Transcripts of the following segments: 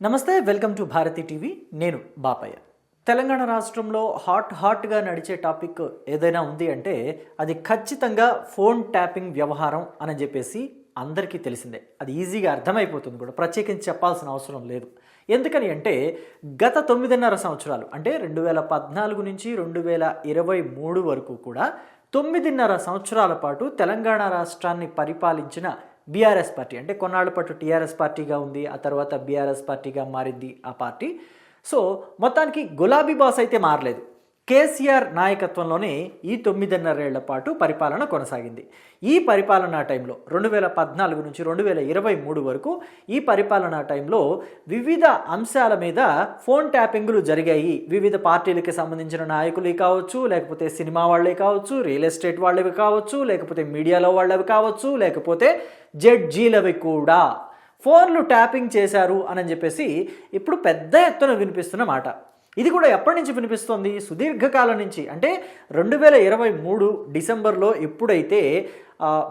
నమస్తే, welcome to Bharati TV. నేను బాపయ్య. తెలంగాణ రాష్ట్రంలో హాట్గా నడిచే టాపిక్ ఏదైనా ఉంది అంటే అది ఖచ్చితంగా ఫోన్ ట్యాపింగ్ వ్యవహారం అని చెప్పేసి అందరికీ తెలిసిందే. అది ఈజీగా అర్థమైపోతుంది కూడా, ప్రత్యేకించి చెప్పాల్సిన అవసరం లేదు. ఎందుకని అంటే గత 9.5 సంవత్సరాలు అంటే 2014 నుంచి 2023 వరకు కూడా 9.5 సంవత్సరాల పాటు తెలంగాణ రాష్ట్రాన్ని పరిపాలించిన బీఆర్ఎస్ పార్టీ, అంటే కొన్నాళ్ళ పాటు టీఆర్ఎస్ పార్టీగా ఉంది, ఆ తర్వాత బీఆర్ఎస్ పార్టీగా మారింది ఆ పార్టీ. సో మొత్తానికి గులాబీ బాస్ అయితే మారలేదు. కేసీఆర్ నాయకత్వంలోనే ఈ 9.5 ఏళ్ల పాటు పరిపాలన కొనసాగింది. ఈ పరిపాలనా టైంలో 2014 నుంచి 2023 వరకు ఈ పరిపాలనా టైంలో వివిధ అంశాల మీద ఫోన్ ట్యాపింగ్లు జరిగాయి. వివిధ పార్టీలకి సంబంధించిన నాయకులు కావచ్చు, లేకపోతే సినిమా వాళ్ళే కావచ్చు, రియల్ ఎస్టేట్ వాళ్ళవి కావచ్చు, లేకపోతే మీడియాలో వాళ్ళవి కావచ్చు, లేకపోతే జడ్జీలవి కూడా ఫోన్లు ట్యాపింగ్ చేశారు అని చెప్పేసి ఇప్పుడు పెద్ద ఎత్తున వినిపిస్తున్న మాట. ఇది కూడా ఎప్పటి నుంచి వినిపిస్తోంది? సుదీర్ఘకాలం నుంచి. అంటే 2023 డిసెంబర్లో ఎప్పుడైతే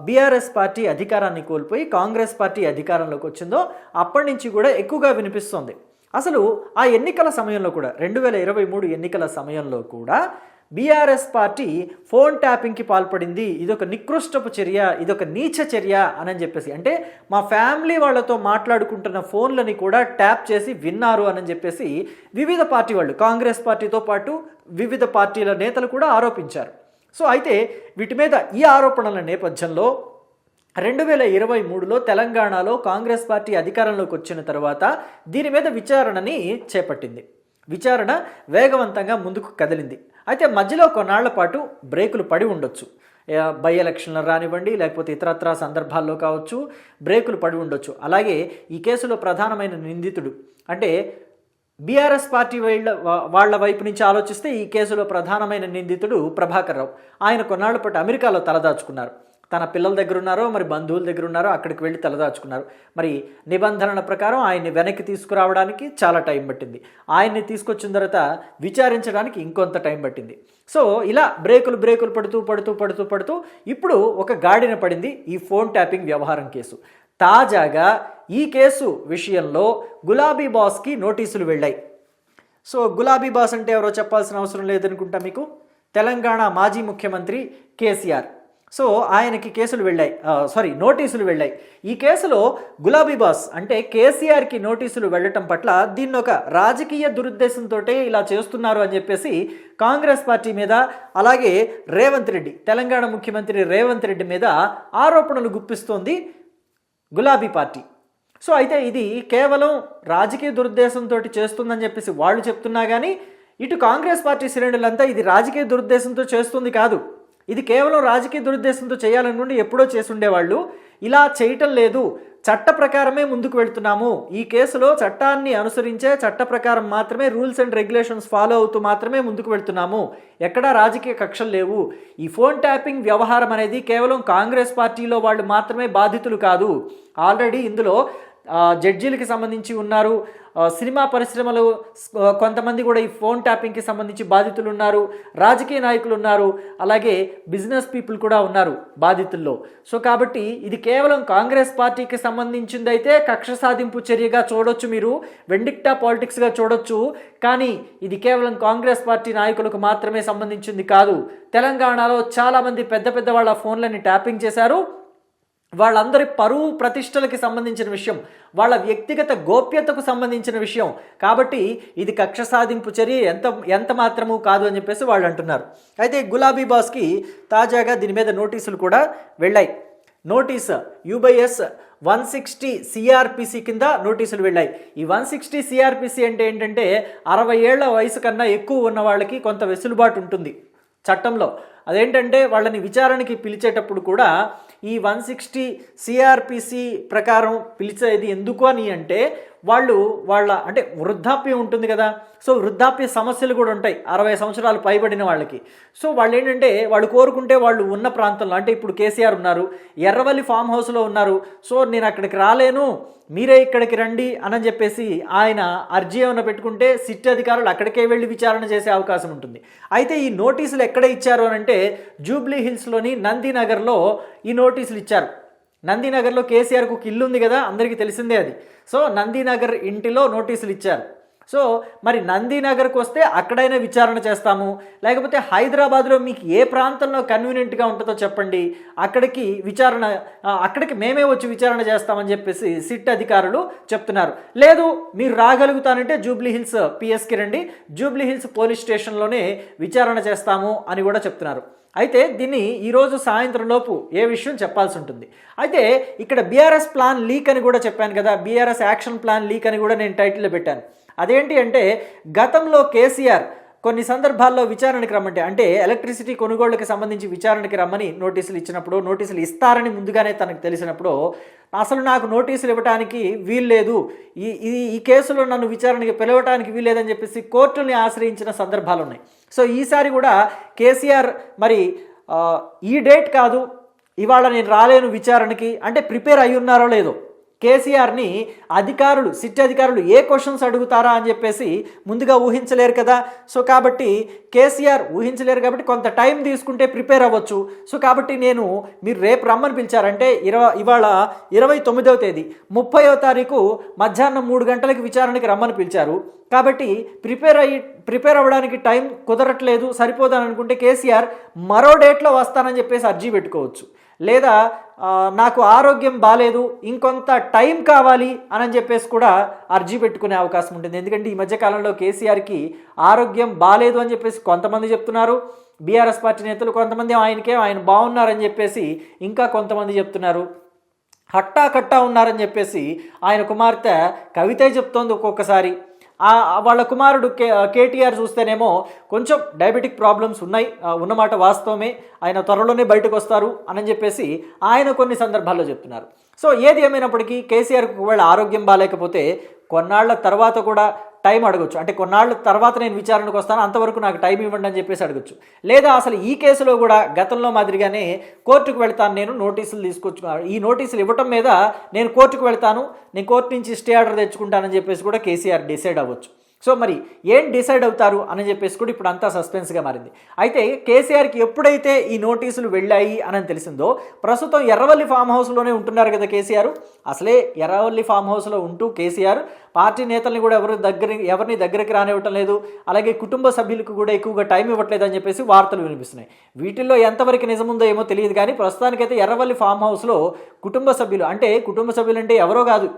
బీఆర్ఎస్ పార్టీ అధికారాన్ని కోల్పోయి కాంగ్రెస్ పార్టీ అధికారంలోకి వచ్చిందో అప్పటి నుంచి కూడా ఎక్కువగా వినిపిస్తోంది. అసలు ఆ ఎన్నికల సమయంలో కూడా 2023 ఎన్నికల సమయంలో కూడా బీఆర్ఎస్ పార్టీ ఫోన్ ట్యాపింగ్కి పాల్పడింది, ఇదొక నికృష్టపు చర్య, ఇదొక నీచ చర్య అని చెప్పేసి, అంటే మా ఫ్యామిలీ వాళ్ళతో మాట్లాడుకుంటున్న ఫోన్లని కూడా ట్యాప్ చేసి విన్నారు అని చెప్పేసి వివిధ పార్టీ వాళ్ళు, కాంగ్రెస్ పార్టీతో పాటు వివిధ పార్టీల నేతలు కూడా ఆరోపించారు. సో అయితే వీటి మీద ఈ ఆరోపణల నేపథ్యంలో 2023లో తెలంగాణలో కాంగ్రెస్ పార్టీ అధికారంలోకి వచ్చిన తర్వాత దీని మీద విచారణని చేపట్టింది. విచారణ వేగవంతంగా ముందుకు కదిలింది. అయితే మధ్యలో కొన్నాళ్ల పాటు బ్రేకులు పడి ఉండొచ్చు. బై ఎలక్షన్లు రానివ్వండి, లేకపోతే ఇతరత్రా సందర్భాల్లో కావచ్చు, బ్రేకులు పడి ఉండొచ్చు. అలాగే ఈ కేసులో ప్రధానమైన నిందితుడు, అంటే బీఆర్ఎస్ పార్టీ వాళ్ళ వైపు నుంచి ఆలోచిస్తే ఈ కేసులో ప్రధానమైన నిందితుడు ప్రభాకర్ రావు. ఆయన కొన్నాళ్ల పాటు అమెరికాలో తలదాచుకున్నారు. తన పిల్లల దగ్గర ఉన్నారో మరి బంధువుల దగ్గర ఉన్నారో అక్కడికి వెళ్ళి తలదాచుకున్నారు. మరి నిబంధనల ప్రకారం ఆయన్ని వెనక్కి తీసుకురావడానికి చాలా టైం పట్టింది. ఆయన్ని తీసుకొచ్చిన తర్వాత విచారించడానికి ఇంకొంత టైం పట్టింది. సో ఇలా బ్రేకులు పడుతూ ఇప్పుడు ఒక గాడిన పడింది ఈ ఫోన్ ట్యాపింగ్ వ్యవహారం కేసు. తాజాగా ఈ కేసు విషయంలో గులాబీ బాస్కి నోటీసులు వెళ్ళాయి. సో గులాబీ బాస్ అంటే ఎవరో చెప్పాల్సిన అవసరం లేదనుకుంటా మీకు. తెలంగాణ మాజీ ముఖ్యమంత్రి కేసీఆర్. సో ఆయనకి నోటీసులు వెళ్ళాయి. ఈ కేసులో గులాబీ బాస్ అంటే కేసీఆర్కి నోటీసులు వెళ్ళటం పట్ల దీన్ని ఒక రాజకీయ దురుద్దేశంతో ఇలా చేస్తున్నారు అని చెప్పేసి కాంగ్రెస్ పార్టీ మీద, అలాగే రేవంత్ రెడ్డి, తెలంగాణ ముఖ్యమంత్రి రేవంత్ రెడ్డి మీద ఆరోపణలు గుప్పిస్తోంది గులాబీ పార్టీ. సో అయితే ఇది కేవలం రాజకీయ దురుద్దేశంతో చేస్తుందని చెప్పేసి వాళ్ళు చెప్తున్నా కానీ ఇటు కాంగ్రెస్ పార్టీ శ్రేణులంతా ఇది రాజకీయ దురుద్దేశంతో చేస్తుంది కాదు, ఇది కేవలం రాజకీయ దురుద్దేశంతో చేయాలనుకుంటే ఎప్పుడో చేసుండేవాళ్ళు. ఇలా చేయటం లేదు, చట్ట ప్రకారమే ముందుకు వెళ్తున్నాము, ఈ కేసులో చట్టాన్ని అనుసరించే చట్ట ప్రకారం మాత్రమే, రూల్స్ అండ్ రెగ్యులేషన్స్ ఫాలో అవుతూ మాత్రమే ముందుకు వెళ్తున్నాము, ఎక్కడా రాజకీయ కక్షలు లేవు. ఈ ఫోన్ ట్యాపింగ్ వ్యవహారం అనేది కేవలం కాంగ్రెస్ పార్టీలో వాళ్ళు మాత్రమే బాధితులు కాదు. ఆల్రెడీ ఇందులో జడ్జీలకి సంబంధించి ఉన్నారు, సినిమా పరిశ్రమలు కొంతమంది కూడా ఈ ఫోన్ ట్యాపింగ్కి సంబంధించి బాధితులు ఉన్నారు, రాజకీయ నాయకులు ఉన్నారు, అలాగే బిజినెస్ పీపుల్ కూడా ఉన్నారు బాధితుల్లో. సో కాబట్టి ఇది కేవలం కాంగ్రెస్ పార్టీకి సంబంధించిందైతే కక్ష సాధింపు చర్యగా చూడొచ్చు, మీరు వెండిక్టా పాలిటిక్స్గా చూడొచ్చు. కానీ ఇది కేవలం కాంగ్రెస్ పార్టీ నాయకులకు మాత్రమే సంబంధించింది కాదు. తెలంగాణలో చాలామంది పెద్ద వాళ్ళ ఫోన్లని ట్యాపింగ్ చేశారు. వాళ్ళందరి పరువు ప్రతిష్టలకి సంబంధించిన విషయం, వాళ్ళ వ్యక్తిగత గోప్యతకు సంబంధించిన విషయం. కాబట్టి ఇది కక్ష సాధింపు చర్య ఎంత మాత్రము కాదు అని చెప్పేసి వాళ్ళు అంటున్నారు. అయితే గులాబీ బాస్కి తాజాగా దీని మీద నోటీసులు కూడా వెళ్ళాయి. నోటీస్ UBS 160 CRPC కింద నోటీసులు వెళ్ళాయి. ఈ 160 CRPC అంటే ఏంటంటే 60 ఏళ్ల వయసు కన్నా ఎక్కువ ఉన్న వాళ్ళకి కొంత వెసులుబాటు ఉంటుంది చట్టంలో. అదేంటంటే వాళ్ళని విచారణకి పిలిచేటప్పుడు కూడా ఈ 160 CRPC ప్రకారం పిలిచేది ఎందుకు అని అంటే వాళ్ళ అంటే వృద్ధాప్యం ఉంటుంది కదా. సో వృద్ధాప్య సమస్యలు కూడా ఉంటాయి 60 సంవత్సరాలు పైబడిన వాళ్ళకి. సో వాళ్ళు ఏంటంటే వాళ్ళు కోరుకుంటే వాళ్ళు ఉన్న ప్రాంతంలో, అంటే ఇప్పుడు కేసీఆర్ ఉన్నారు, ఎర్రవల్లి ఫామ్ హౌస్లో ఉన్నారు, సో నేను అక్కడికి రాలేను, మీరే ఇక్కడికి రండి అని చెప్పేసి ఆయన అర్జీ ఏమైనా పెట్టుకుంటే సిట్ అధికారులు అక్కడికే వెళ్ళి విచారణ చేసే అవకాశం ఉంటుంది. అయితే ఈ నోటీసులు ఎక్కడ ఇచ్చారు అని అంటే జూబ్లీ హిల్స్లోని నందినగర్లో ఈ నోటీసులు ఇచ్చారు. నందినగర్లో కేసీఆర్కు ఒక ఇల్లు ఉంది కదా, అందరికీ తెలిసిందే అది. సో నందినగర్ ఇంటిలో నోటీసులు ఇచ్చారు. సో మరి నందినగర్కి వస్తే అక్కడైనా విచారణ చేస్తాము, లేకపోతే హైదరాబాద్లో మీకు ఏ ప్రాంతంలో కన్వీనియంట్గా ఉంటుందో చెప్పండి, అక్కడికి మేమే వచ్చి విచారణ చేస్తామని చెప్పేసి సిట్ అధికారులు చెప్తున్నారు. లేదు మీరు రాగలుగుతానంటే జూబ్లీ హిల్స్ పిఎస్కి రండి, జూబ్లీ హిల్స్ పోలీస్ స్టేషన్లోనే విచారణ చేస్తాము అని కూడా చెప్తున్నారు. అయితే దీన్ని ఈరోజు సాయంత్రం లోపు ఏ విషయం చెప్పాల్సి ఉంటుంది. అయితే ఇక్కడ బీఆర్ఎస్ ప్లాన్ లీక్ అని కూడా చెప్పాను కదా, బీఆర్ఎస్ యాక్షన్ ప్లాన్ లీక్ అని కూడా నేను టైటిల్లో పెట్టాను. అదేంటి అంటే గతంలో కేసీఆర్ కొన్ని సందర్భాల్లో విచారణకి రమ్మంటే, అంటే ఎలక్ట్రిసిటీ కొనుగోళ్లకు సంబంధించి విచారణకి రమ్మని నోటీసులు ఇచ్చినప్పుడు, నోటీసులు ఇస్తారని ముందుగానే తనకు తెలిసినప్పుడు అసలు నాకు నోటీసులు ఇవ్వడానికి వీల్లేదు, ఈ కేసులో నన్ను విచారణకి పిలవటానికి వీల్లేదని చెప్పేసి కోర్టుని ఆశ్రయించిన సందర్భాలు ఉన్నాయి. సో ఈసారి కూడా కేసీఆర్ మరి ఈ డేట్ కాదు, ఇవాళ నేను రాలేను విచారణకి అంటే ప్రిపేర్ అయి ఉన్నారో లేదో, కేసీఆర్ని సిట్ అధికారులు ఏ క్వశ్చన్స్ అడుగుతారా అని చెప్పేసి ముందుగా ఊహించలేరు కదా. సో కాబట్టి కేసీఆర్ ఊహించలేరు కాబట్టి కొంత టైం తీసుకుంటే ప్రిపేర్ అవ్వచ్చు. సో కాబట్టి మీరు రేపు రమ్మని పిలిచారంటే ఇవాళ 29వ తేదీ, 30వ తారీఖు మధ్యాహ్నం 3 గంటలకి విచారణకి రమ్మని పిలిచారు. కాబట్టి ప్రిపేర్ అవ్వడానికి టైం కుదరట్లేదు, సరిపోదని అనుకుంటే కేసీఆర్ మరో డేట్లో వస్తానని చెప్పేసి అర్జీ పెట్టుకోవచ్చు. లేదా నాకు ఆరోగ్యం బాలేదు, ఇంకొంత టైం కావాలి అని చెప్పేసి కూడా అర్జీ పెట్టుకునే అవకాశం ఉంటుంది. ఎందుకంటే ఈ మధ్యకాలంలో కేసీఆర్కి ఆరోగ్యం బాలేదు అని చెప్పేసి కొంతమంది చెప్తున్నారు, బీఆర్ఎస్ పార్టీ నేతలు. కొంతమంది ఆయన బాగున్నారని చెప్పేసి ఇంకా కొంతమంది చెప్తున్నారు. కట్టా ఉన్నారని చెప్పేసి ఆయన కుమార్తె కవితే చెప్తోంది ఒక్కొక్కసారి. వాళ్ళ కుమారుడు కేటీఆర్ చూస్తేనేమో కొంచెం డయాబెటిక్ ప్రాబ్లమ్స్ ఉన్నమాట వాస్తవమే, ఆయన త్వరలోనే బయటకు వస్తారు అని చెప్పేసి ఆయన కొన్ని సందర్భాల్లో చెప్తున్నారు. సో ఏది ఏమైనప్పటికీ కేసీఆర్కి ఒకవేళ ఆరోగ్యం బాగాలేకపోతే కొన్నాళ్ల తర్వాత కూడా టైం అడగొచ్చు. అంటే కొన్నాళ్ళ తర్వాత నేను విచారణకు వస్తాను, అంతవరకు నాకు టైం ఇవ్వండి అని చెప్పేసి అడగొచ్చు. లేదా అసలు ఈ కేసులో కూడా గతంలో మాదిరిగానే కోర్టుకు వెళ్తాను, నేను నోటీసులు తీసుకొచ్చు, ఈ నోటీసులు ఇవ్వటం మీద నేను కోర్టుకు వెళ్తాను, నేను కోర్టు నుంచి స్టే ఆర్డర్ తెచ్చుకుంటానని చెప్పేసి కూడా కేసీఆర్ డిసైడ్ అవ్వచ్చు. సో మరి ఏం డిసైడ్ అవుతారు అని చెప్పేసి కూడా ఇప్పుడు అంతా సస్పెన్స్గా మారింది. అయితే కేసీఆర్కి ఎప్పుడైతే ఈ నోటీసులు వెళ్ళాయి అని తెలిసిందో, ప్రస్తుతం ఎర్రవల్లి ఫామ్ హౌస్లోనే ఉంటున్నారు కదా కేసీఆర్. అసలే ఎర్రవల్లి ఫామ్ హౌస్లో ఉంటూ కేసీఆర్ పార్టీ నేతల్ని కూడా ఎవరిని దగ్గరికి రానివ్వటం లేదు, అలాగే కుటుంబ సభ్యులకు కూడా ఎక్కువగా టైం ఇవ్వట్లేదు అని చెప్పేసి వార్తలు వినిపిస్తున్నాయి. వీటిల్లో ఎంతవరకు నిజముందో ఏమో తెలియదు, కానీ ప్రస్తుతానికైతే ఎర్రవల్లి ఫామ్ హౌస్లో కుటుంబ సభ్యులు అంటే ఎవరో కాదు,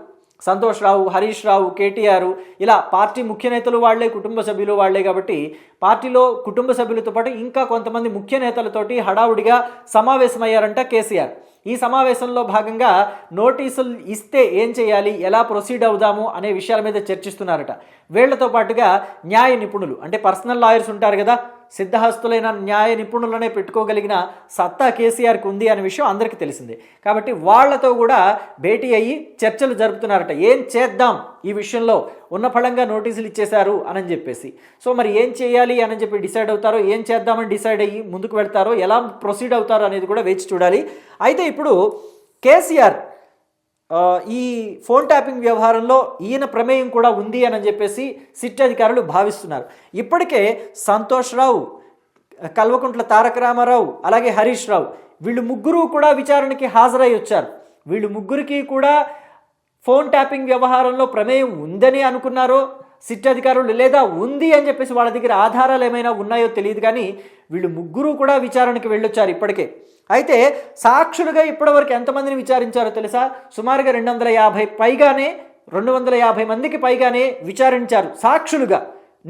సంతోష్ రావు, హరీష్ రావు, కేటీఆర్, ఇలా పార్టీ ముఖ్య నేతలు వాళ్లే, కుటుంబ సభ్యులు వాళ్లే. కాబట్టి పార్టీలో కుటుంబ సభ్యులతో పాటు ఇంకా కొంతమంది ముఖ్య నేతలతోటి హడావుడిగా సమావేశమయ్యారంట కేసీఆర్. ఈ సమావేశంలో భాగంగా నోటీసులు ఇస్తే ఏం చేయాలి, ఎలా ప్రొసీడ్ అవుదాము అనే విషయాల మీద చర్చిస్తున్నారట. వీళ్లతో పాటుగా న్యాయ నిపుణులు, అంటే పర్సనల్ లాయర్స్ ఉంటారు కదా, సిద్ధహస్తులైన న్యాయ నిపుణులనే పెట్టుకోగలిగిన సత్తా కేసీఆర్కి ఉంది అనే విషయం అందరికీ తెలిసిందే. కాబట్టి వాళ్లతో కూడా భేటీ అయ్యి చర్చలు జరుపుతున్నారట. ఏం చేద్దాం ఈ విషయంలో, ఉన్న ఫలంగా నోటీసులు ఇచ్చేశారు అని చెప్పేసి. సో మరి ఏం చేయాలి అని చెప్పి డిసైడ్ అవుతారో, ఏం చేద్దామని డిసైడ్ అయ్యి ముందుకు వెళ్తారో, ఎలా ప్రొసీడ్ అవుతారో అనేది కూడా వేచి చూడాలి. అయితే ఇప్పుడు కేసీఆర్ ఈ ఫోన్ ట్యాపింగ్ వ్యవహారంలో ఈయన ప్రమేయం కూడా ఉంది అని చెప్పేసి సిట్ అధికారులు భావిస్తున్నారు. ఇప్పటికే సంతోష్ రావు, కల్వకుంట్ల తారక రామారావు, అలాగే హరీష్ రావు, వీళ్ళు ముగ్గురు కూడా విచారణకి హాజరై వచ్చారు. వీళ్ళు ముగ్గురికి కూడా ఫోన్ ట్యాపింగ్ వ్యవహారంలో ప్రమేయం ఉందని అనుకున్నారో సిట్ అధికారులు, లేదా ఉంది అని చెప్పేసి వాళ్ళ దగ్గర ఆధారాలు ఏమైనా ఉన్నాయో తెలియదు, కానీ వీళ్ళు ముగ్గురు కూడా విచారణకి వెళ్ళొచ్చారు ఇప్పటికే. అయితే సాక్షులుగా ఇప్పటివరకు ఎంతమందిని విచారించారో తెలుసా? సుమారుగా 250 మందికి పైగానే విచారించారు సాక్షులుగా,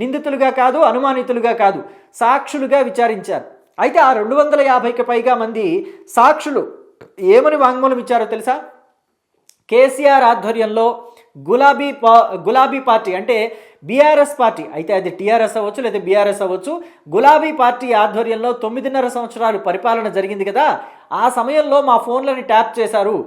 నిందితులుగా కాదు, అనుమానితులుగా కాదు, సాక్షులుగా విచారించారు. అయితే ఆ 250కి పైగా మంది సాక్షులు ఏమని వాంగ్మూలం ఇచ్చారో తెలుసా? కేసీఆర్ ఆధ్వర్యంలో గులాబీ పార్టీ, అంటే బీఆర్ఎస్ పార్టీ, అయితే అది టీఆర్ఎస్ అవ్వచ్చు లేదా బీఆర్ఎస్ అవ్వచ్చు, గులాబీ పార్టీ ఆధ్వర్యంలో 9.5 సంవత్సరాలు పరిపాలన జరిగింది కదా, ఆ సమయంలో మా ఫోన్లని ట్యాప్ చేశారు.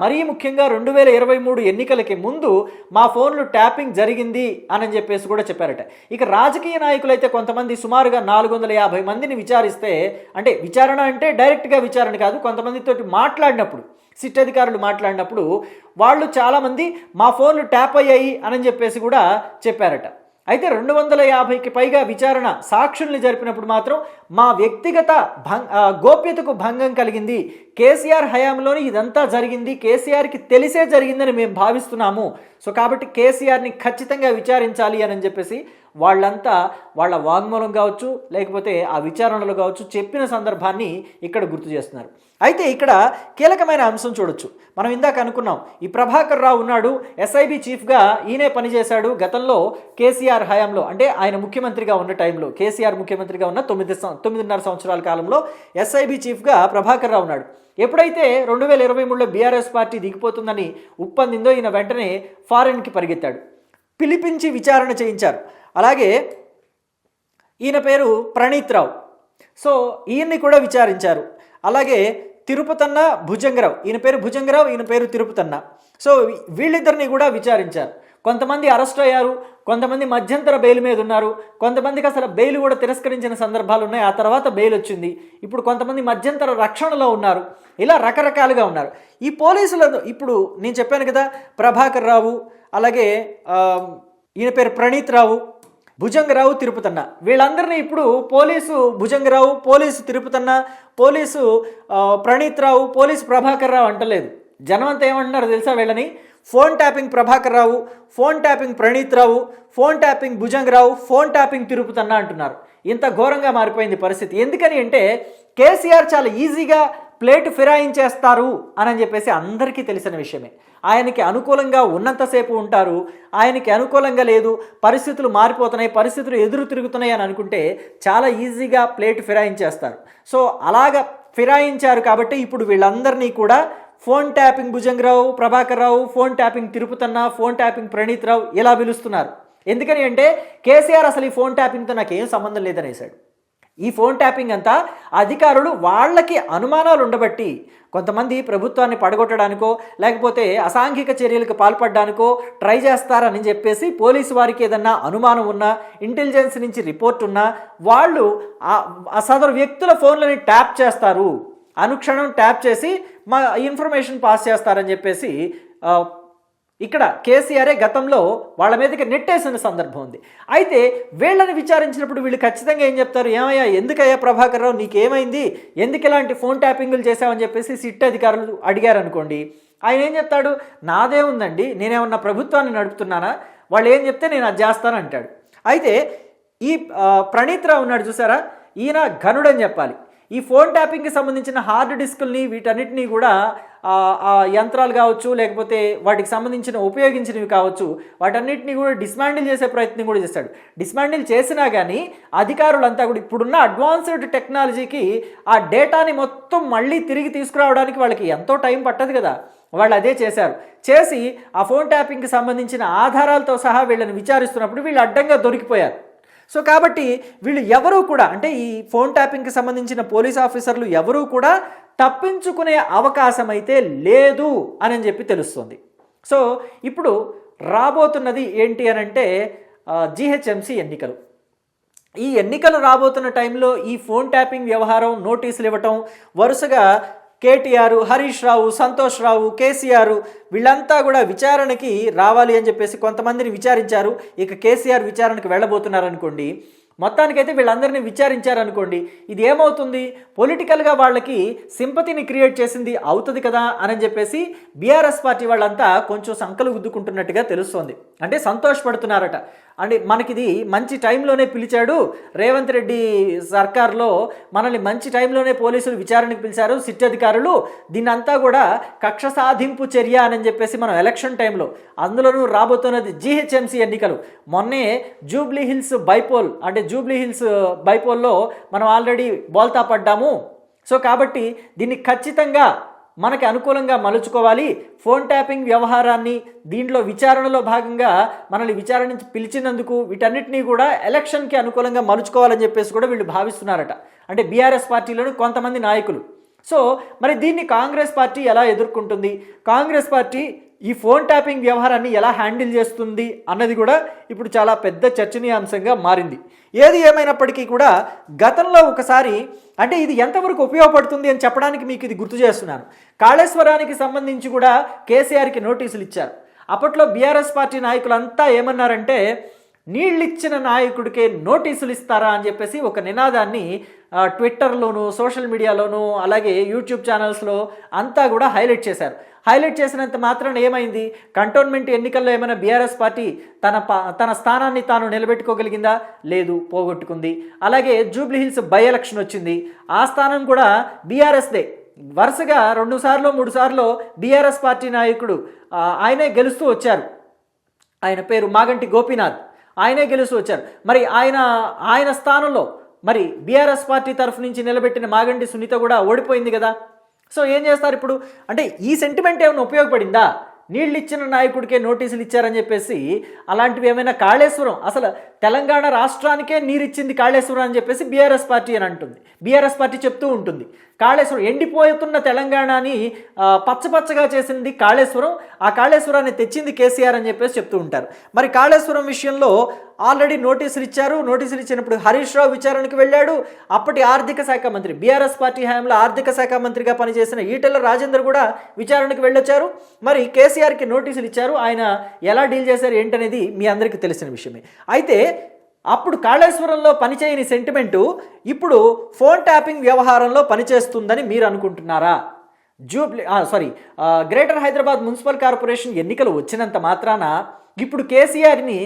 మరీ ముఖ్యంగా 2023 ఎన్నికలకి ముందు మా ఫోన్లు ట్యాపింగ్ జరిగింది అని చెప్పేసి కూడా చెప్పారట. ఇక రాజకీయ నాయకులైతే కొంతమంది సుమారుగా 450 మందిని విచారిస్తే, అంటే విచారణ అంటే డైరెక్ట్గా విచారణ కాదు, కొంతమందితోటి మాట్లాడినప్పుడు, సిట్ అధికారులు మాట్లాడినప్పుడు వాళ్ళు చాలామంది మా ఫోన్లు ట్యాప్ అయ్యాయి అని చెప్పేసి కూడా చెప్పారట. అయితే 250కి పైగా విచారణ సాక్షుల్ని జరిపినప్పుడు మాత్రం మా వ్యక్తిగత గోప్యతకు భంగం కలిగింది, కేసీఆర్ హయాంలోనే ఇదంతా జరిగింది, కేసీఆర్కి తెలిసే జరిగిందని మేము భావిస్తున్నాము, సో కాబట్టి కేసీఆర్ని ఖచ్చితంగా విచారించాలి అని చెప్పేసి వాళ్ళంతా వాళ్ళ వాంగ్మూలం కావచ్చు లేకపోతే ఆ విచారణలు కావచ్చు చెప్పిన సందర్భాన్ని ఇక్కడ గుర్తు చేస్తున్నారు. అయితే ఇక్కడ కీలకమైన అంశం చూడొచ్చు. మనం ఇందాక అనుకున్నాం, ఈ ప్రభాకర్ రావు ఉన్నాడు, ఎస్ఐబి చీఫ్గా ఈయనే పనిచేశాడు గతంలో కేసీఆర్ హయాంలో, అంటే ఆయన ముఖ్యమంత్రిగా ఉన్న టైంలో, కేసీఆర్ ముఖ్యమంత్రిగా ఉన్న 9.5 సంవత్సరాల కాలంలో ఎస్ఐబి చీఫ్గా ప్రభాకర్ రావు ఉన్నాడు. ఎప్పుడైతే 2023లో బీఆర్ఎస్ పార్టీ దిగిపోతుందని ఉప్పందిందో ఈయన వెంటనే ఫారెన్కి పరిగెత్తాడు, పిలిపించి విచారణ చేయించారు. అలాగే ఈయన పేరు ప్రణీత్ రావు, సో ఈయన్ని కూడా విచారించారు. అలాగే తిరుపతన్న భుజంగరావు, ఈయన పేరు భుజంగరావు, ఈయన పేరు తిరుపతన్న, సో వీళ్ళిద్దరిని కూడా విచారించారు. కొంతమంది అరెస్ట్ అయ్యారు, కొంతమంది మధ్యంతర బెయిల్ మీద ఉన్నారు, కొంతమందికి అసలు బెయిల్ కూడా తిరస్కరించిన సందర్భాలు ఉన్నాయి, ఆ తర్వాత బెయిల్ వచ్చింది, ఇప్పుడు కొంతమంది మధ్యంతర రక్షణలో ఉన్నారు, ఇలా రకరకాలుగా ఉన్నారు. ఈ పోలీసులు ఇప్పుడు నేను చెప్పాను కదా, ప్రభాకర్ రావు, అలాగే ఈయన పేరు ప్రణీత్ రావు, భుజంగరావు, తిరుపతన్న, వీళ్ళందరినీ ఇప్పుడు police Bhujanga Rao, police Tirupatanna, police Praneeth Rao, police Prabhakar Rao అంటలేదు. జనం అంతా ఏమంటున్నారు తెలుసా, వీళ్ళని phone tapping Prabhakar Rao, phone tapping Praneeth Rao, phone tapping Bhujanga Rao, phone tapping Tirupatanna అంటున్నారు. ఇంత ఘోరంగా మారిపోయింది పరిస్థితి. ఎందుకని అంటే కేసీఆర్ చాలా ఈజీగా ప్లేటు ఫిరాయించేస్తారు అని చెప్పేసి అందరికీ తెలిసిన విషయమే. ఆయనకి అనుకూలంగా ఉన్నంతసేపు ఉంటారు, ఆయనకి అనుకూలంగా లేదు, పరిస్థితులు మారిపోతున్నాయి, పరిస్థితులు ఎదురు తిరుగుతున్నాయి అని అనుకుంటే చాలా ఈజీగా ప్లేటు ఫిరాయించేస్తారు. సో అలాగా ఫిరాయించారు కాబట్టి ఇప్పుడు వీళ్ళందరినీ కూడా phone tapping Bhujanga Rao, Prabhakar Rao, phone tapping Tirupatanna, phone tapping Praneeth Rao ఇలా పిలుస్తున్నారు. ఎందుకని అంటే కేసీఆర్ అసలు ఈ ఫోన్ ట్యాపింగ్తో నాకేం సంబంధం లేదనేసాడు. ఈ ఫోన్ ట్యాపింగ్ అంతా అధికారులు వాళ్ళకి అనుమానాలు ఉండబట్టి, కొంతమంది ప్రభుత్వాన్ని పడగొట్టడానికో లేకపోతే అసాంఘిక చర్యలకు పాల్పడడానికో ట్రై చేస్తారని చెప్పేసి పోలీసు వారికి ఏదన్నా అనుమానం ఉన్నా, ఇంటెలిజెన్స్ నుంచి రిపోర్ట్ ఉన్నా వాళ్ళు ఆ సదరు వ్యక్తుల ఫోన్లని ట్యాప్ చేస్తారు, అనుక్షణం ట్యాప్ చేసి మా ఇన్ఫర్మేషన్ పాస్ చేస్తారని చెప్పేసి ఇక్కడ కేసీఆరే గతంలో వాళ్ళ మీదకి నెట్టేసిన సందర్భం ఉంది. అయితే వీళ్ళని విచారించినప్పుడు వీళ్ళు ఖచ్చితంగా ఏం చెప్తారు, ఏమయ్యా ఎందుకయ్యా ప్రభాకర్ రావు నీకేమైంది, ఎందుకు ఇలాంటి ఫోన్ ట్యాపింగ్లు చేశామని చెప్పేసి సిట్ అధికారులు అడిగారు అనుకోండి, ఆయన ఏం చెప్తాడు, నాదే ఉందండి, నేనేమన్నా ప్రభుత్వాన్ని నడుపుతున్నానా, వాళ్ళు ఏం చెప్తే నేను అది చేస్తాను అంటాడు. అయితే ఈ ప్రణీత్ రావు ఉన్నాడు చూసారా, ఈయన ఘనుడని చెప్పాలి. ఈ ఫోన్ ట్యాపింగ్కి సంబంధించిన హార్డ్ డిస్కుల్ని వీటన్నిటినీ కూడా ఆ యంత్రాలు కావచ్చు లేకపోతే వాటికి సంబంధించిన ఉపయోగించినవి కావచ్చు వాటన్నిటిని కూడా డిస్మాండిల్ చేసే ప్రయత్నం కూడా చేస్తాడు. డిస్మాండిల్ చేసినా కానీ అధికారులంతా కూడా ఇప్పుడున్న అడ్వాన్స్డ్ టెక్నాలజీకి ఆ డేటాని మొత్తం మళ్ళీ తిరిగి తీసుకురావడానికి వాళ్ళకి ఎంతో టైం పట్టదు కదా, వాళ్ళు అదే చేశారు. చేసి ఆ ఫోన్ ట్యాపింగ్కి సంబంధించిన ఆధారాలతో సహా వీళ్ళని విచారిస్తున్నప్పుడు వీళ్ళు అడ్డంగా దొరికిపోయారు. సో కాబట్టి వీళ్ళు ఎవరూ కూడా, అంటే ఈ ఫోన్ ట్యాపింగ్కి సంబంధించిన పోలీస్ ఆఫీసర్లు ఎవరూ కూడా తప్పించుకునే అవకాశం అయితే లేదు అని చెప్పి తెలుస్తుంది. సో ఇప్పుడు రాబోతున్నది ఏంటి అని అంటే జిహెచ్ఎంసీ ఎన్నికలు. ఈ ఎన్నికలు రాబోతున్న టైంలో ఈ ఫోన్ ట్యాపింగ్ వ్యవహారం, నోటీసులు ఇవ్వటం, వరుసగా కేటీఆర్, హరీష్ రావు, సంతోష్ రావు, కేసీఆర్ వీళ్ళంతా కూడా విచారణకి రావాలి అని చెప్పేసి కొంతమందిని విచారించారు. ఇక కేసీఆర్ విచారణకు వెళ్ళబోతున్నారనుకోండి, మొత్తానికైతే వీళ్ళందరినీ విచారించారనుకోండి, ఇది ఏమవుతుంది, పొలిటికల్గా వాళ్ళకి సింపతిని క్రియేట్ చేసింది అవుతుంది కదా అని చెప్పేసి బీఆర్ఎస్ పార్టీ వాళ్ళంతా కొంచెం సంకలు గుద్దుకుంటున్నట్టుగా తెలుస్తోంది. అంటే సంతోషపడుతున్నారట, అంటే మనకిది మంచి టైంలోనే పిలిచాడు, రేవంత్ రెడ్డి సర్కార్లో మనల్ని మంచి టైంలోనే పోలీసులు విచారణకు పిలిచారు సిట్ అధికారులు, దీన్నంతా కూడా కక్ష సాధింపు చర్య అని చెప్పేసి మనం ఎలక్షన్ టైంలో, అందులోనూ రాబోతున్నది జిహెచ్ఎంసీ ఎన్నికలు. మొన్నే జూబ్లీ హిల్స్ బైపోల్, అంటే జూబ్లీ హిల్స్ బైపోల్లో మనం ఆల్రెడీ బోల్తా పడ్డాము, సో కాబట్టి దీన్ని ఖచ్చితంగా మనకి అనుకూలంగా మలుచుకోవాలి, ఫోన్ ట్యాపింగ్ వ్యవహారాన్ని దీంట్లో విచారణలో భాగంగా మనల్ని విచారణ పిలిచినందుకు వీటన్నిటినీ కూడా ఎలక్షన్కి అనుకూలంగా మలుచుకోవాలని చెప్పేసి కూడా వీళ్ళు భావిస్తున్నారట, అంటే బీఆర్ఎస్ పార్టీలోని కొంతమంది నాయకులు. సో మరి దీన్ని కాంగ్రెస్ పార్టీ ఎలా ఎదుర్కొంటుంది, కాంగ్రెస్ పార్టీ ఈ ఫోన్ ట్యాపింగ్ వ్యవహారాన్ని ఎలా హ్యాండిల్ చేస్తుంది అన్నది కూడా ఇప్పుడు చాలా పెద్ద చర్చనీయాంశంగా మారింది. ఏది ఏమైనప్పటికీ కూడా గతంలో ఒకసారి, అంటే ఇది ఎంతవరకు ఉపయోగపడుతుంది అని చెప్పడానికి మీకు ఇది గుర్తు చేస్తున్నాను, కాళేశ్వరానికి సంబంధించి కూడా కేసీఆర్కి నోటీసులు ఇచ్చారు. అప్పట్లో బీఆర్ఎస్ పార్టీ నాయకులంతా ఏమన్నారంటే, నీళ్ళిచ్చిన నాయకుడికే నోటీసులు ఇస్తారా అని చెప్పేసి ఒక నినాదాన్ని ట్విట్టర్లోను, సోషల్ మీడియాలోను, అలాగే యూట్యూబ్ ఛానల్స్లో అంతా కూడా హైలైట్ చేశారు. హైలైట్ చేసినంత మాత్రాన ఏమైంది? కంటోన్మెంట్ ఎన్నికల్లో ఏమైనా బీఆర్ఎస్ పార్టీ తన స్థానాన్ని తాను నిలబెట్టుకోగలిగిందా? లేదు, పోగొట్టుకుంది. అలాగే జూబ్లీ హిల్స్ బై ఎలక్షన్ వచ్చింది, ఆ స్థానం కూడా బీఆర్ఎస్దే. వరుసగా 2 సార్లు 3 సార్లు బీఆర్ఎస్ పార్టీ నాయకుడు ఆయనే గెలుస్తూ వచ్చారు. ఆయన పేరు మాగంటి గోపీనాథ్. ఆయనే గెలుస్తూ వచ్చారు. మరి ఆయన స్థానంలో మరి బీఆర్ఎస్ పార్టీ తరఫు నుంచి నిలబెట్టిన మాగంటి సునీత కూడా ఓడిపోయింది కదా. సో ఏం చేస్తారు ఇప్పుడు? అంటే ఈ సెంటిమెంట్ ఏమైనా ఉపయోగపడిందా? నీళ్ళు ఇచ్చిన నాయకుడికే నోటీసులు ఇచ్చారని చెప్పేసి అలాంటివి ఏమైనా? కాళేశ్వరం, అసలు తెలంగాణ రాష్ట్రానికే నీరిచ్చింది కాళేశ్వరం అని చెప్పేసి బీఆర్ఎస్ పార్టీ అని అంటుంది. బీఆర్ఎస్ పార్టీ చెప్తూ ఉంటుంది కాళేశ్వరం ఎండిపోతున్న తెలంగాణని పచ్చపచ్చగా చేసింది కాళేశ్వరం, ఆ కాళేశ్వరాన్ని తెచ్చింది కేసీఆర్ అని చెప్పేసి చెప్తూ ఉంటారు. మరి కాళేశ్వరం విషయంలో ఆల్రెడీ నోటీసులు ఇచ్చారు. నోటీసులు ఇచ్చినప్పుడు హరీష్ రావు విచారణకు వెళ్ళాడు. అప్పటి ఆర్థిక శాఖ మంత్రి, బీఆర్ఎస్ పార్టీ హయాంలో ఆర్థిక శాఖ మంత్రిగా పనిచేసిన ఈటెల రాజేందర్ కూడా విచారణకు వెళ్ళొచ్చారు. మరి కేసీఆర్కి నోటీసులు ఇచ్చారు. ఆయన ఎలా డీల్ చేశారు ఏంటనేది మీ అందరికీ తెలిసిన విషయమే. అయితే అప్పుడు కాళేశ్వరంలో పనిచేయని సెంటిమెంటు ఇప్పుడు ఫోన్ ట్యాపింగ్ వ్యవహారంలో పనిచేస్తుందని మీరు అనుకుంటున్నారా? గ్రేటర్ హైదరాబాద్ మున్సిపల్ కార్పొరేషన్ ఎన్నికలు వచ్చినంత మాత్రాన ఇప్పుడు కేసీఆర్ని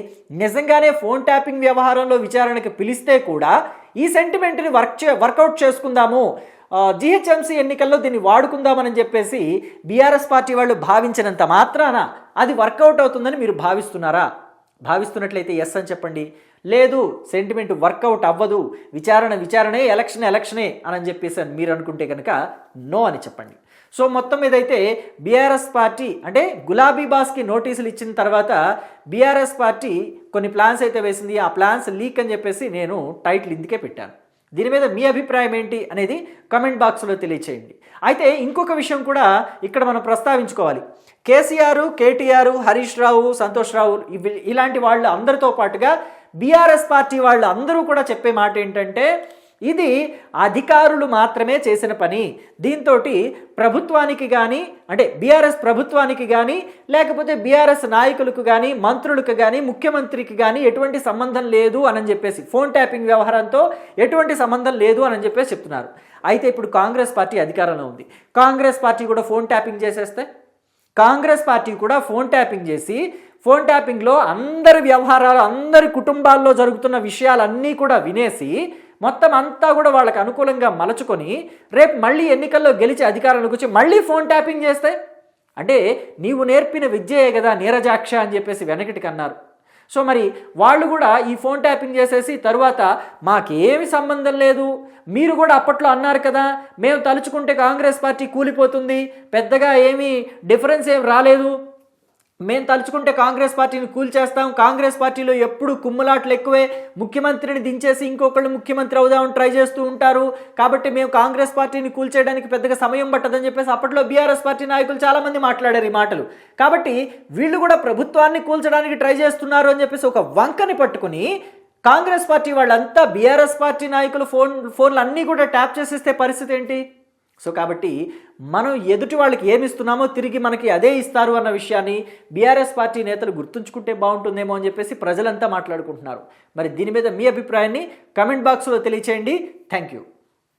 నిజంగానే ఫోన్ ట్యాపింగ్ వ్యవహారంలో విచారణకు పిలిస్తే కూడా ఈ సెంటిమెంట్ని వర్కౌట్ చేసుకుందాము, జిహెచ్ఎంసీ ఎన్నికల్లో దీన్ని వాడుకుందామని చెప్పేసి బీఆర్ఎస్ పార్టీ వాళ్ళు భావించినంత మాత్రాన అది వర్కౌట్ అవుతుందని మీరు భావిస్తున్నారా? భావిస్తున్నట్లయితే ఎస్ అని చెప్పండి. లేదు, సెంటిమెంట్ వర్కౌట్ అవ్వదు, విచారణే, ఎలక్షనే అని చెప్పేసి మీరు అనుకుంటే కనుక నో అని చెప్పండి. సో మొత్తం మీదైతే బీఆర్ఎస్ పార్టీ అంటే గులాబీ బాస్కి నోటీసులు ఇచ్చిన తర్వాత బీఆర్ఎస్ పార్టీ కొన్ని ప్లాన్స్ అయితే వేసింది. ఆ ప్లాన్స్ లీక్ అని చెప్పేసి నేను టైటిల్ ఇందుకే పెట్టాను. దీని మీద మీ అభిప్రాయం ఏంటి అనేది కమెంట్ బాక్స్లో తెలియచేయండి. అయితే ఇంకొక విషయం కూడా ఇక్కడ మనం ప్రస్తావించుకోవాలి. కేసీఆర్, కేటీఆర్, హరీష్ రావు, సంతోష్ రావు ఇలాంటి వాళ్ళు అందరితో పాటుగా బీఆర్ఎస్ పార్టీ వాళ్ళు అందరూ కూడా చెప్పే మాట ఏంటంటే ఇది అధికారులు మాత్రమే చేసిన పని, దీంతో ప్రభుత్వానికి కానీ అంటే బీఆర్ఎస్ ప్రభుత్వానికి కానీ లేకపోతే బీఆర్ఎస్ నాయకులకు కానీ మంత్రులకు కానీ ముఖ్యమంత్రికి కానీ ఎటువంటి సంబంధం లేదు అని చెప్పేసి, ఫోన్ ట్యాపింగ్ వ్యవహారంతో ఎటువంటి సంబంధం లేదు అని చెప్పేసి చెప్తున్నారు. అయితే ఇప్పుడు కాంగ్రెస్ పార్టీ అధికారంలో ఉంది. కాంగ్రెస్ పార్టీ కూడా ఫోన్ ట్యాపింగ్ చేసేస్తే, కాంగ్రెస్ పార్టీ కూడా ఫోన్ ట్యాపింగ్ చేసి ఫోన్ ట్యాపింగ్లో అందరి వ్యవహారాలు, అందరి కుటుంబాల్లో జరుగుతున్న విషయాలన్నీ కూడా వినేసి మొత్తం అంతా కూడా వాళ్ళకి అనుకూలంగా మలచుకొని రేపు మళ్ళీ ఎన్నికల్లో గెలిచి అధికారంలోకి వచ్చి మళ్ళీ ఫోన్ ట్యాపింగ్ చేస్తే అంటే నీవు నేర్పిన విద్యయే కదా నీరజాక్ష అని చెప్పేసి వెనకటికి అన్నారు. సో మరి వాళ్ళు కూడా ఈ ఫోన్ ట్యాపింగ్ చేసేసి తరువాత మాకేమి సంబంధం లేదు, మీరు కూడా అప్పట్లో అన్నారు కదా మేము తలుచుకుంటే కాంగ్రెస్ పార్టీ కూలిపోతుంది, పెద్దగా ఏమీ డిఫరెన్స్ ఏం రాలేదు, మేము తలుచుకుంటే కాంగ్రెస్ పార్టీని కూల్చేస్తాం, కాంగ్రెస్ పార్టీలో ఎప్పుడు కుమ్ములాట్లు ఎక్కువే, ముఖ్యమంత్రిని దించేసి ఇంకొకళ్ళు ముఖ్యమంత్రి అవుదామని ట్రై చేస్తూ ఉంటారు, కాబట్టి మేము కాంగ్రెస్ పార్టీని కూల్చేయడానికి పెద్దగా సమయం పట్టదని చెప్పేసి అప్పట్లో బీఆర్ఎస్ పార్టీ నాయకులు చాలామంది మాట్లాడారు ఈ మాటలు. కాబట్టి వీళ్ళు కూడా ప్రభుత్వాన్ని కూల్చడానికి ట్రై చేస్తున్నారు అని చెప్పేసి ఒక వంకని పట్టుకుని కాంగ్రెస్ పార్టీ వాళ్ళంతా బీఆర్ఎస్ పార్టీ నాయకులు ఫోన్లు అన్నీ కూడా ట్యాప్ చేసేస్తే పరిస్థితి ఏంటి? సో కాబట్టి మనం ఎదుటి వాళ్ళకి ఏమి ఇస్తున్నామో తిరిగి మనకి అదే ఇస్తారు అన్న విషయాన్ని బీఆర్ఎస్ పార్టీ నేతలు గుర్తుంచుకుంటే బాగుంటుందేమో అని చెప్పేసి ప్రజలంతా మాట్లాడుకుంటున్నారు. మరి దీని మీద మీ అభిప్రాయాన్ని కమెంట్ బాక్స్లో తెలియచేయండి. Thank you.